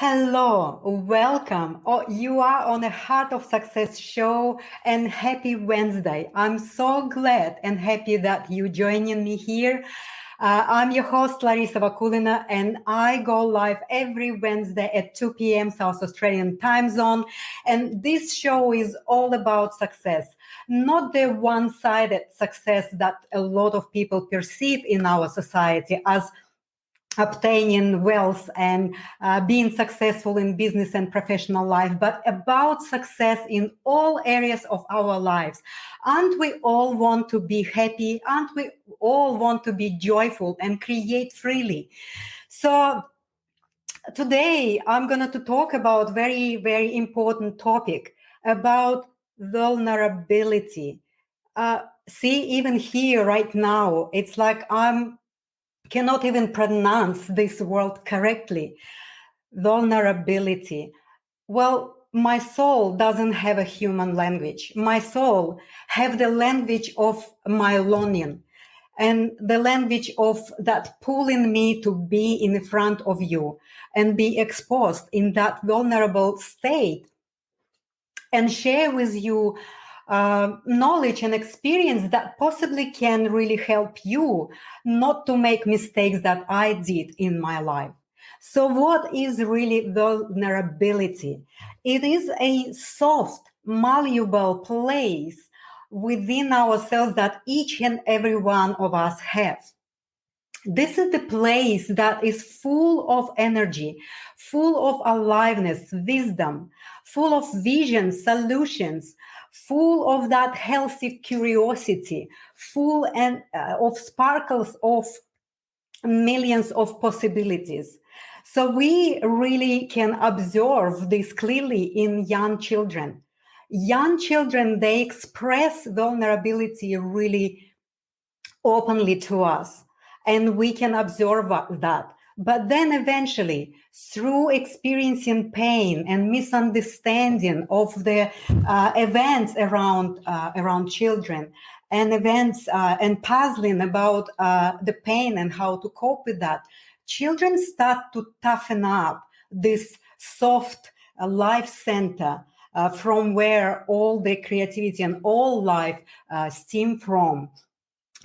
Hello, welcome. Oh, you are on the Heart of Success show and happy Wednesday. I'm so glad and happy that you joining me here. I'm your host, Larissa Vakulina, and I go live every Wednesday at 2 p.m. South Australian time zone. And this show is all about success, not the one-sided success that a lot of people perceive in our society as obtaining wealth and being successful in business and professional life, but about success in all areas of our lives. And we all want to be happy, and we all want to be joyful and create freely. So today I'm going to talk about very, very important topic about vulnerability. See, even here right now, it's like I'm cannot even pronounce this word correctly. Vulnerability. Well, my soul doesn't have a human language. My soul have the language of my longing and the language of that pulling me to be in front of you and be exposed in that vulnerable state and share with you knowledge and experience that possibly can really help you not to make mistakes that I did in my life. So what is really vulnerability? It is a soft, malleable place within ourselves that each and every one of us have. This is the place that is full of energy, full of aliveness, wisdom, full of vision, solutions, full of that healthy curiosity, full of sparkles of millions of possibilities. So we really can observe this clearly in young children. Young children, they express vulnerability really openly to us, and we can observe that. But then eventually, through experiencing pain and misunderstanding of the events around children and events and puzzling about the pain and how to cope with that, children start to toughen up this soft life center from where all the creativity and all life stem from.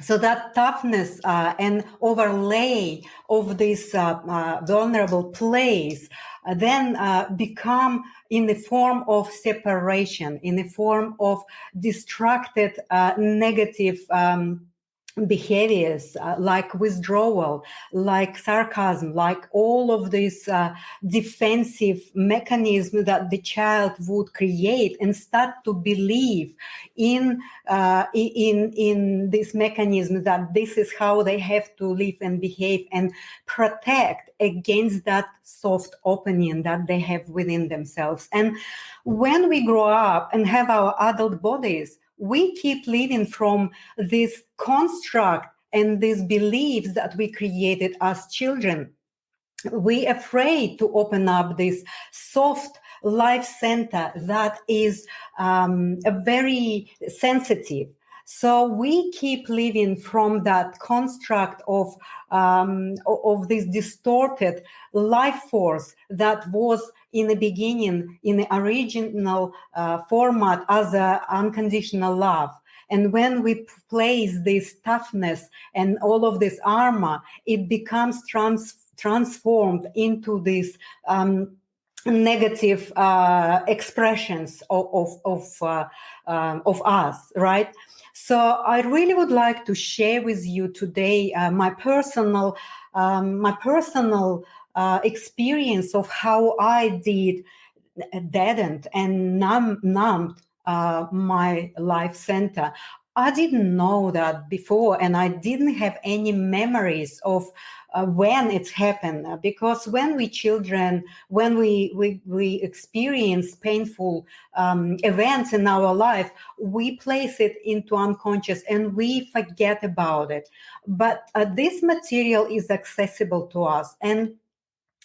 So that toughness and overlay of this vulnerable place then become in the form of separation, in the form of distracted negative behaviors like withdrawal, like sarcasm, like all of these defensive mechanisms that the child would create and start to believe in this mechanism that this is how they have to live and behave and protect against that soft opening that they have within themselves. And when we grow up and have our adult bodies, we keep living from this construct and these beliefs that we created as children. We're afraid to open up this soft life center that is very sensitive. So we keep living from that construct of this distorted life force that was in the beginning, in the original format as unconditional love. And when we place this toughness and all of this armor, it becomes transformed into these negative expressions of us, right? So I really would like to share with you today my personal experience of how I did deadened and numbed my life center. I didn't know that before, and I didn't have any memories of when it happened, because when we children, when we experience painful events in our life, we place it into unconscious and we forget about it. But this material is accessible to us. And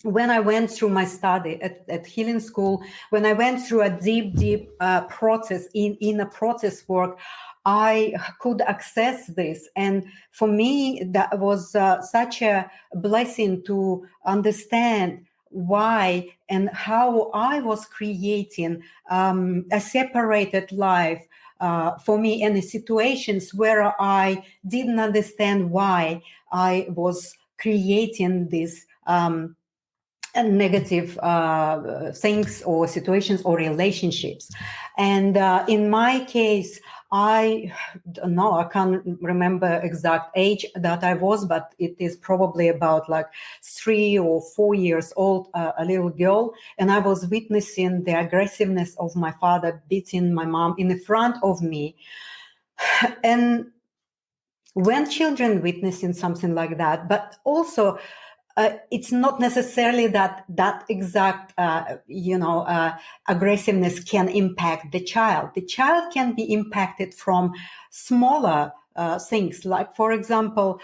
when I went through my study at healing school, when I went through a deep process in a process work, I could access this. And for me, that was such a blessing to understand why and how I was creating a separated life for me, and the situations where I didn't understand why I was creating this negative things or situations or relationships. And in my case, I don't know, I can't remember exact age that I was, but it is probably about like 3 or 4 years old, a little girl. And I was witnessing the aggressiveness of my father beating my mom in the front of me. And when children witnessing something like that, but also it's not necessarily that exact, aggressiveness can impact the child. The child can be impacted from smaller things, like, for example,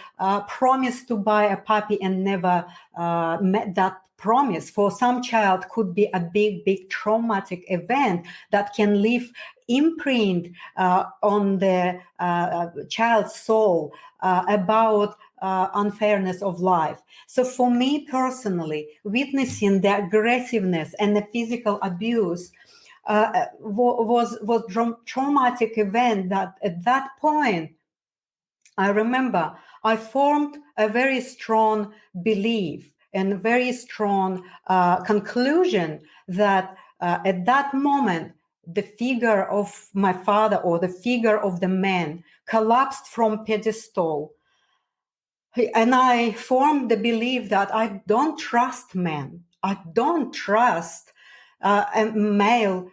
promise to buy a puppy and never met that promise. For some child could be a big traumatic event that can leave imprint on the child's soul about unfairness of life. So for me personally, witnessing the aggressiveness and the physical abuse was traumatic event that at that point, I remember I formed a very strong belief and very strong conclusion that at that moment, the figure of my father or the figure of the man collapsed from pedestal. And I formed the belief that I don't trust men. I don't trust a male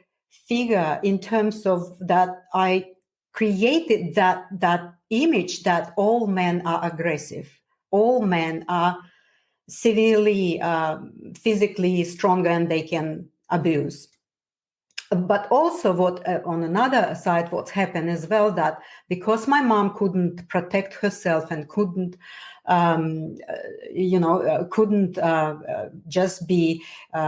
figure in terms of that I created that image that all men are aggressive. All men are severely physically stronger and they can abuse. But also what on another side, what's happened as well, that because my mom couldn't protect herself and couldn't just be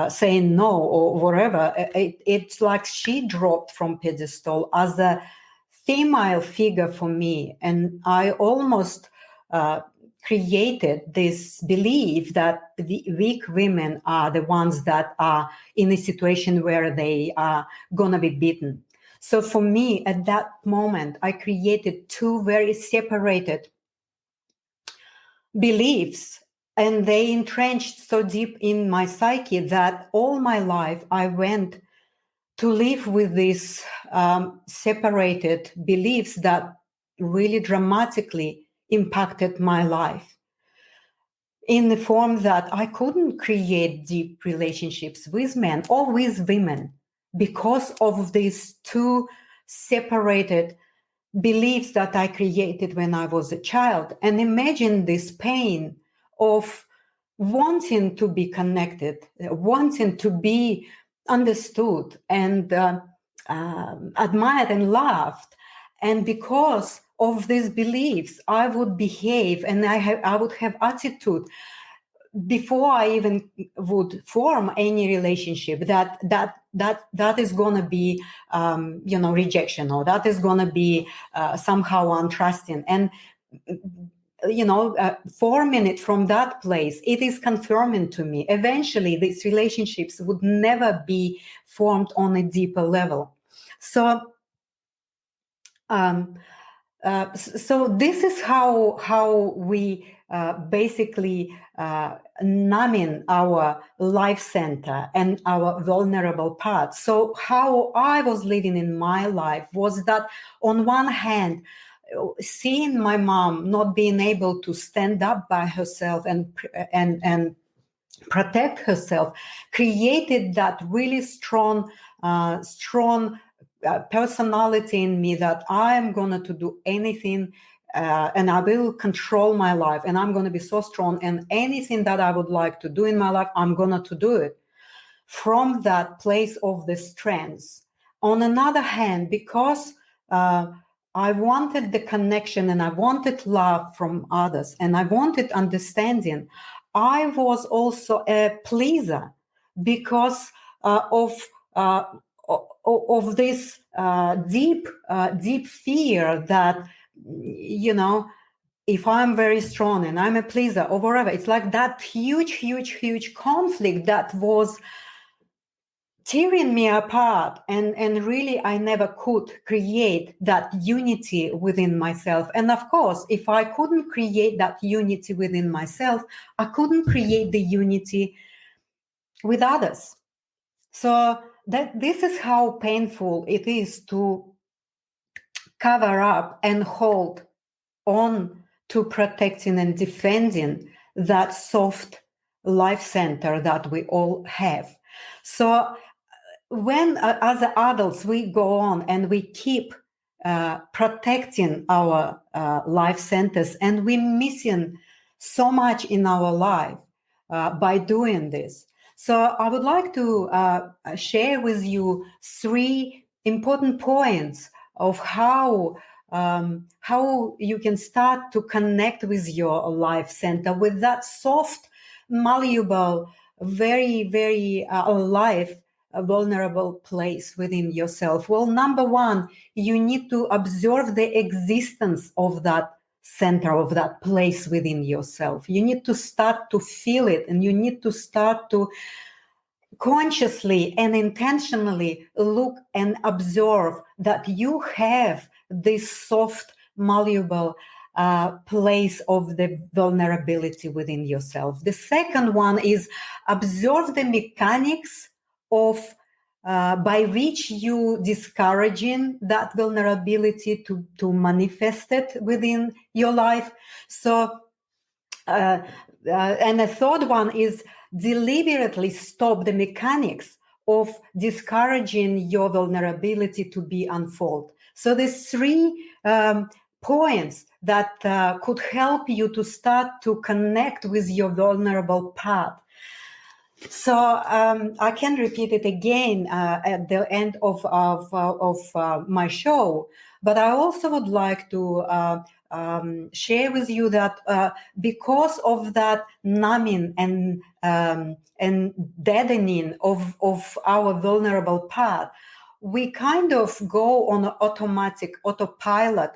saying no or whatever, it's like she dropped from pedestal as a female figure for me, and I almost created this belief that the weak women are the ones that are in a situation where they are gonna be beaten. So for me, at that moment, I created two very separated beliefs, and they entrenched so deep in my psyche that all my life I went to live with these separated beliefs that really dramatically impacted my life, in the form that I couldn't create deep relationships with men or with women because of these two separated beliefs that I created when I was a child. And imagine this pain of wanting to be connected, wanting to be understood and admired and loved. And because of these beliefs, I would behave and I would have attitude before I even would form any relationship that is going to be rejection, or that is going to be somehow untrusting. And forming it from that place, it is confirming to me eventually these relationships would never be formed on a deeper level. So so this is how we basically numbing our life center and our vulnerable parts. So how I was living in my life was that on one hand, seeing my mom not being able to stand up by herself and protect herself created that really strong personality in me that I am going to do anything and I will control my life, and I'm going to be so strong, and anything that I would like to do in my life, I'm going to do it from that place of the strength. On another hand, because I wanted the connection and I wanted love from others and I wanted understanding, I was also a pleaser because of this deep fear that, if I'm very strong and I'm a pleaser or whatever, it's like that huge conflict that was tearing me apart, and really I never could create that unity within myself. And of course, if I couldn't create that unity within myself, I couldn't create the unity with others. So that this is how painful it is to cover up and hold on to protecting and defending that soft life center that we all have. So when as adults we go on and we keep protecting our life centers, and we're missing so much in our life by doing this. So I would like to share with you 3 important points of how you can start to connect with your life center, with that soft, malleable, very alive, a vulnerable place within yourself. Well, number 1, you need to observe the existence of that center, of that place within yourself. You need to start to feel it, and you need to start to consciously and intentionally look and observe that you have this soft, malleable place of the vulnerability within yourself. The second one is observe the mechanics of by which you discouraging that vulnerability to manifest it within your life. So and the third one is deliberately stop the mechanics of discouraging your vulnerability to be unfold. So there's 3 points that could help you to start to connect with your vulnerable path. So I can repeat it again at the end of my show, but I also would like to share with you that because of that numbing and deadening of our vulnerable path, we kind of go on an autopilot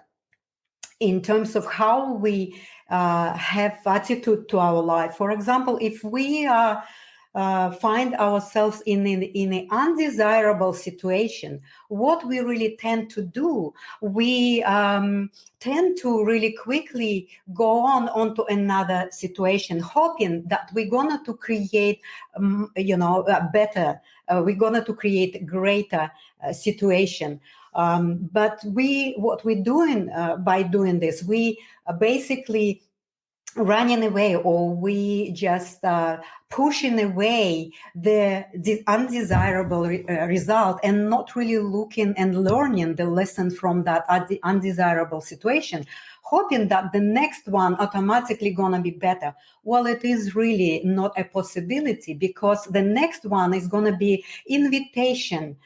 in terms of how we have attitude to our life. For example, if we find ourselves in an undesirable situation, what we really tend to do, we tend to really quickly go onto another situation, hoping that we're going to create, better, we're going to create a greater situation. But what we're doing by doing this, we basically running away, or we just pushing away the undesirable result, and not really looking and learning the lesson from that undesirable situation, hoping that the next one automatically gonna be better. Well, it is really not a possibility, because the next one is gonna be invitation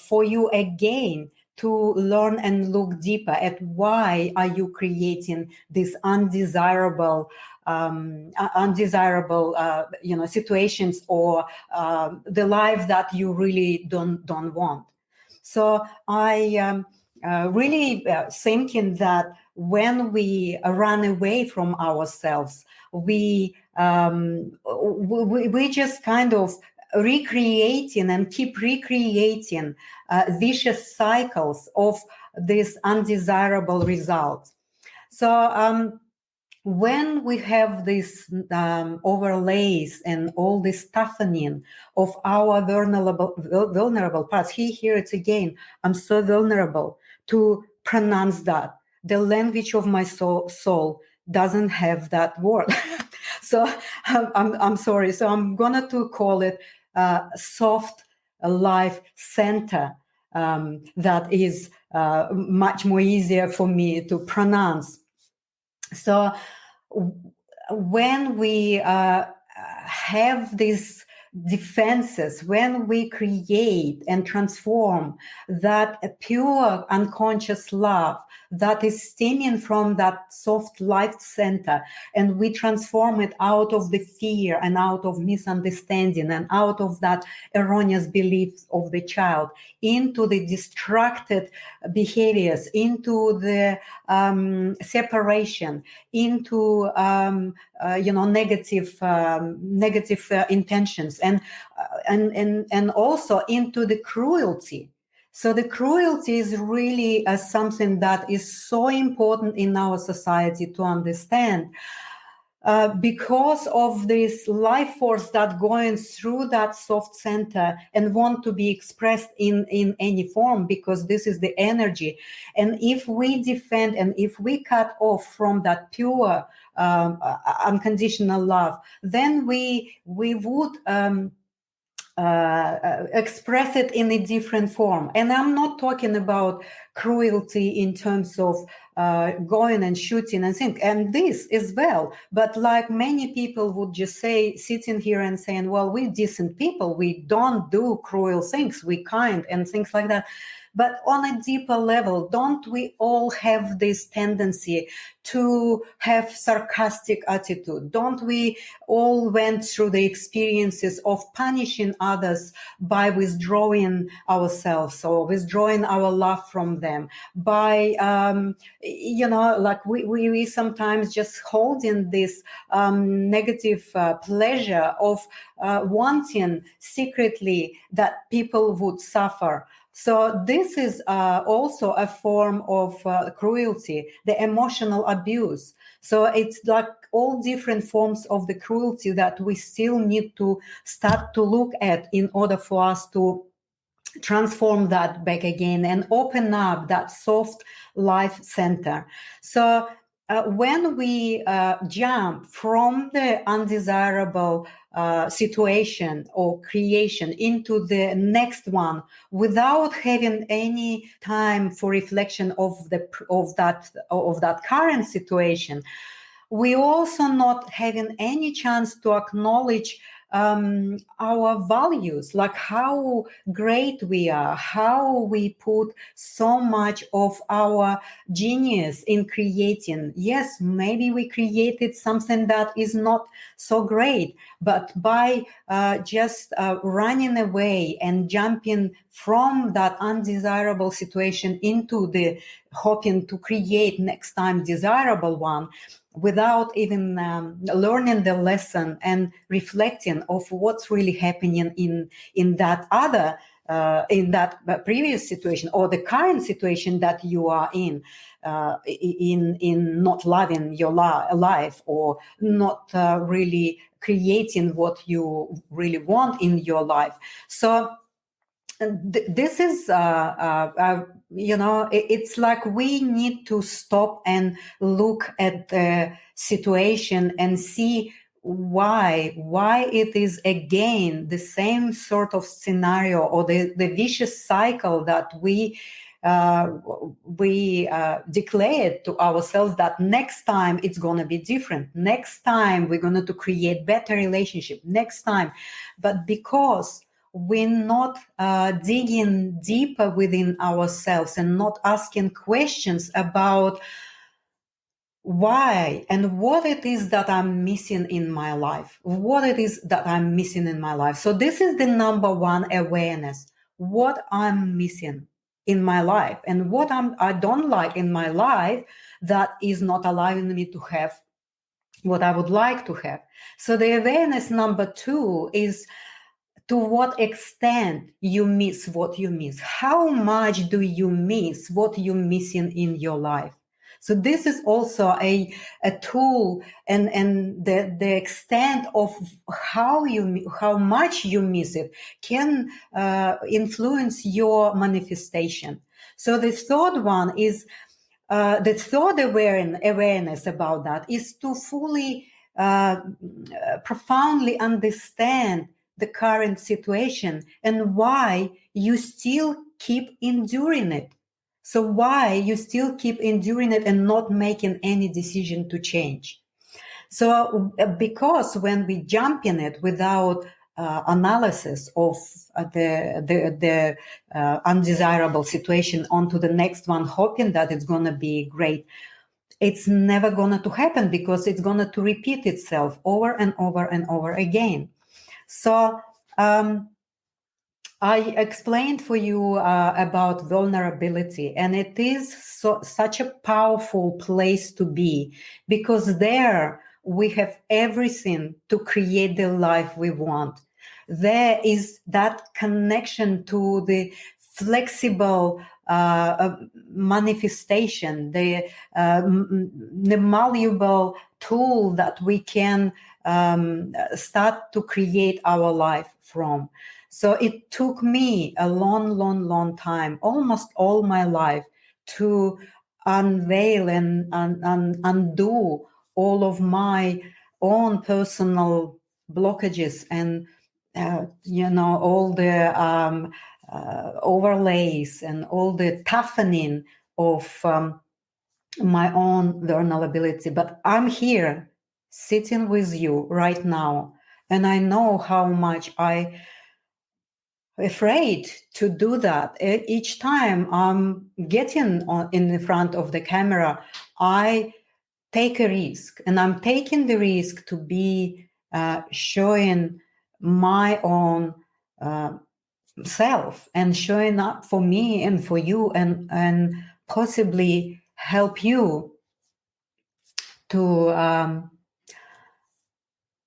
for you again to learn and look deeper at why are you creating this undesirable situations, or the life that you really don't want. So I really thinking that when we run away from ourselves, we just kind of recreating and keep recreating vicious cycles of these undesirable results. So when we have these overlays and all this toughening of our vulnerable parts, here it's again, I'm so vulnerable to pronounce that. The language of my soul doesn't have that word. So I'm sorry. So I'm gonna to call it soft life center. That is much more easier for me to pronounce. So when we have this defenses, when we create and transform that pure unconscious love that is stemming from that soft life center, and we transform it out of the fear and out of misunderstanding and out of that erroneous beliefs of the child into the distracted behaviors, into the separation, into negative intentions, and also into the cruelty. So the cruelty is really something that is so important in our society to understand. Because of this life force that going through that soft center and want to be expressed in any form, because this is the energy. And if we defend and if we cut off from that pure unconditional love, then we would express it in a different form. And I'm not talking about cruelty in terms of going and shooting and things, and this as well. But like many people would just say, sitting here and saying, well, we're decent people, we don't do cruel things, we kind and things like that. But on a deeper level, don't we all have this tendency to have sarcastic attitude? Don't we all went through the experiences of punishing others by withdrawing ourselves or withdrawing our love from them, by like we sometimes just holding this negative pleasure of wanting secretly that people would suffer. So this is also a form of cruelty, the emotional abuse. So it's like all different forms of the cruelty that we still need to start to look at in order for us to transform that back again and open up that soft life center. So when we jump from the undesirable situation or creation into the next one without having any time for reflection of that current situation, we also not having any chance to acknowledge our values, like how great we are, how we put so much of our genius in creating. Yes, maybe we created something that is not so great, but by just running away and jumping from that undesirable situation into the hoping to create next time desirable one, without even learning the lesson and reflecting of what's really happening in that other in that previous situation or the current situation that you are in not loving your life or not really creating what you really want in your life. So this is it's like we need to stop and look at the situation and see why it is again the same sort of scenario or the vicious cycle that we declared to ourselves that next time it's going to be different, next time we're going to create better relationship next time. But because we're not digging deeper within ourselves and not asking questions about why and what it is that I'm missing in my life, what it is that I'm missing in my life. So this is the number one awareness, what I'm missing in my life and what I don't like in my life that is not allowing me to have what I would like to have. So the awareness number two is to what extent you miss what you miss. How much do you miss what you're missing in your life? So this is also a tool, and the extent of how much you miss it can influence your manifestation. So the third one is the third awareness about that is to fully profoundly understand the current situation and why you still keep enduring it. So why you still keep enduring it and not making any decision to change. So because when we jump in it without analysis of the undesirable situation onto the next one, hoping that it's going to be great, it's never going to happen, because it's going to repeat itself over and over and over again. So I explained for you about vulnerability, and it is such a powerful place to be, because there we have everything to create the life we want. There is that connection to the flexible manifestation, the malleable tool that we can start to create our life from. So it took me a long time, almost all my life, to unveil and undo all of my own personal blockages and, all the overlays and all the toughening of my own vulnerability. But I'm here sitting with you right now, and I know how much I'm afraid to do that. Each time I'm getting in the front of the camera, I take a risk, and I'm taking the risk to be showing my own self and showing up for me and for you, and possibly help you to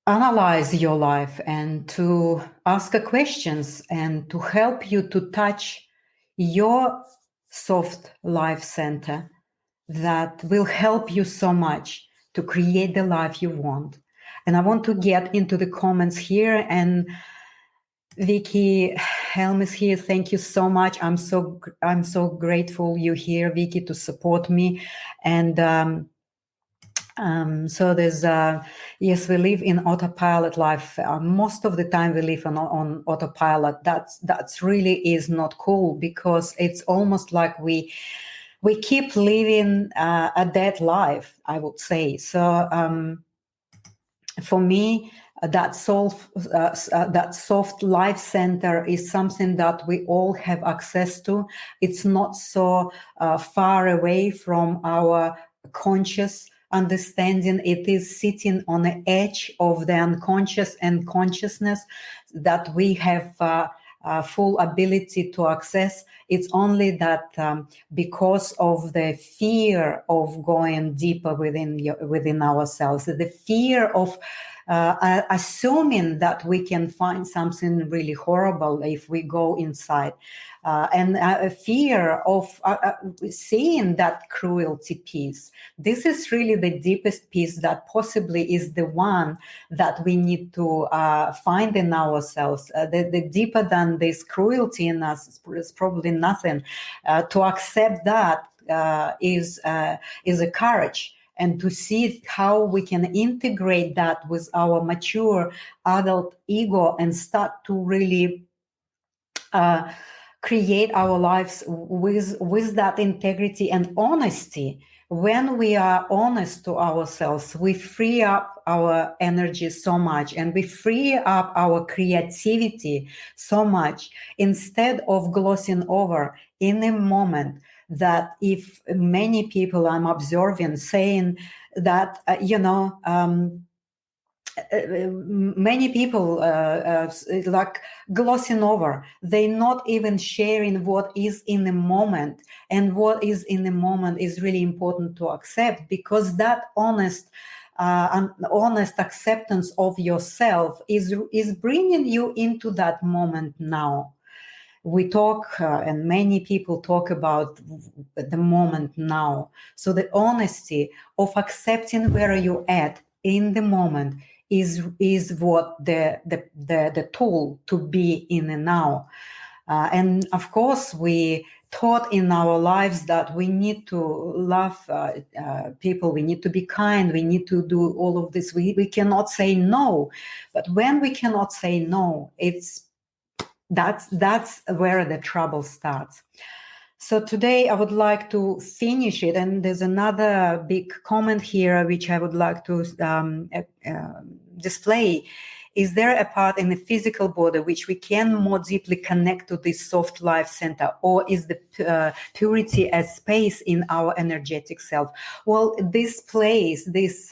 analyze your life and to ask questions and to help you to touch your soft life center that will help you so much to create the life you want. And I want to get into the comments here. And Vicky Helm is here. Thank you so much. I'm so grateful you're here, Vicky, to support me. And so there's yes, we live in autopilot life. Most of the time we live on autopilot. That's really is not cool, because it's almost like we keep living a dead life, I would say. So for me, that soft life center is something that we all have access to. It's not so far away from our conscious understanding. It is sitting on the edge of the unconscious and consciousness that we have full ability to access. It's only that because of the fear of going deeper within ourselves, the fear of assuming that we can find something really horrible if we go inside, and a fear of seeing that cruelty piece. This is really the deepest piece that possibly is the one that we need to find in ourselves. The deeper than this cruelty in us is probably nothing. To accept that is a courage, and to see how we can integrate that with our mature adult ego and start to really create our lives with that integrity and honesty. When we are honest to ourselves, we free up our energy so much, and we free up our creativity so much, instead of glossing over in a moment that if many people I'm observing saying that, many people like glossing over. They're not even sharing what is in the moment, and what is in the moment is really important to accept, because that honest acceptance of yourself is bringing you into that moment now. We talk, and many people talk about the moment now. So the honesty of accepting where you're at in the moment is what the tool to be in the now. And of course, we taught in our lives that we need to love people, we need to be kind, we need to do all of this. We cannot say no. But when we cannot say no, that's where the trouble starts. So today I would like to finish it, and there's another big comment here which I would like to display. Is there a part in the physical body which we can more deeply connect to this soft life center, or is the purity a space in our energetic self? Well, this place, this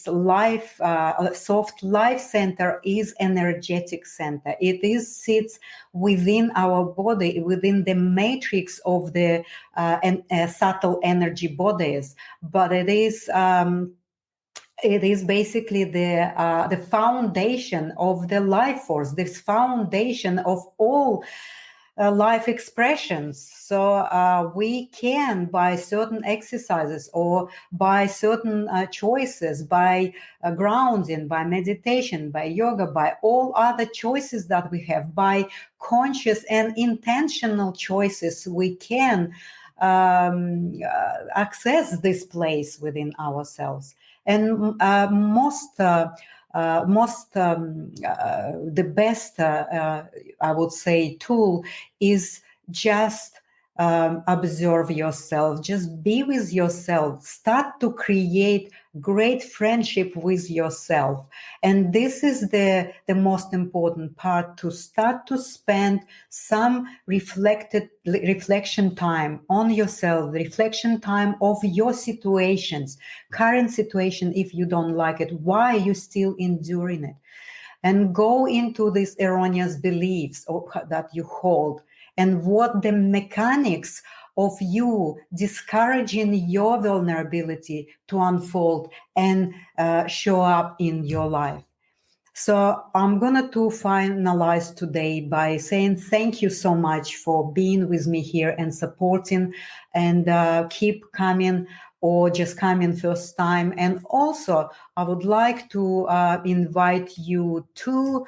life, soft life center is energetic center. It is sits within our body, within the matrix of the subtle energy bodies, but it is basically the foundation of the life force, this foundation of all life expressions. So we can, by certain exercises or by certain choices, by grounding, by meditation, by yoga, by all other choices that we have, by conscious and intentional choices, we can access this place within ourselves. And the best, I would say, tool is just observe yourself, just be with yourself, start to create great friendship with yourself. And this is the most important part, to start to spend some reflection time on yourself, reflection time of your situations, current situation. If you don't like it, why are you still enduring it? And go into these erroneous beliefs that you hold, and what the mechanics of you discouraging your vulnerability to unfold and show up in your life. So I'm going to finalize today by saying thank you so much for being with me here and supporting, and keep coming, or just coming first time. And also, I would like to invite you to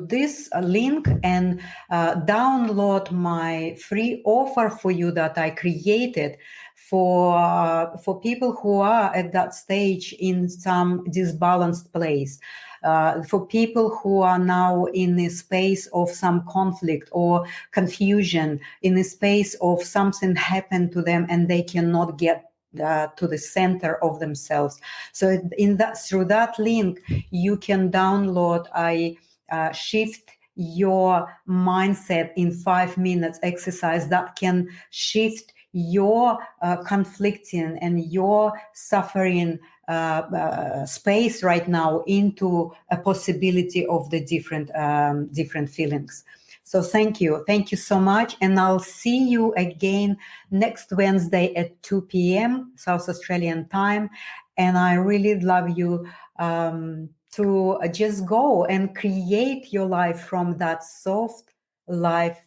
this link and download my free offer for you that I created for people who are at that stage in some disbalanced place. For people who are now in a space of some conflict or confusion, in a space of something happened to them and they cannot get to the center of themselves. So through that link, you can download a shift your mindset in 5 minutes exercise that can shift your conflicting and your suffering space right now into a possibility of the different feelings. So thank you so much, and I'll see you again next Wednesday at 2 p.m. South Australian time. And I really love you to just go and create your life from that soft life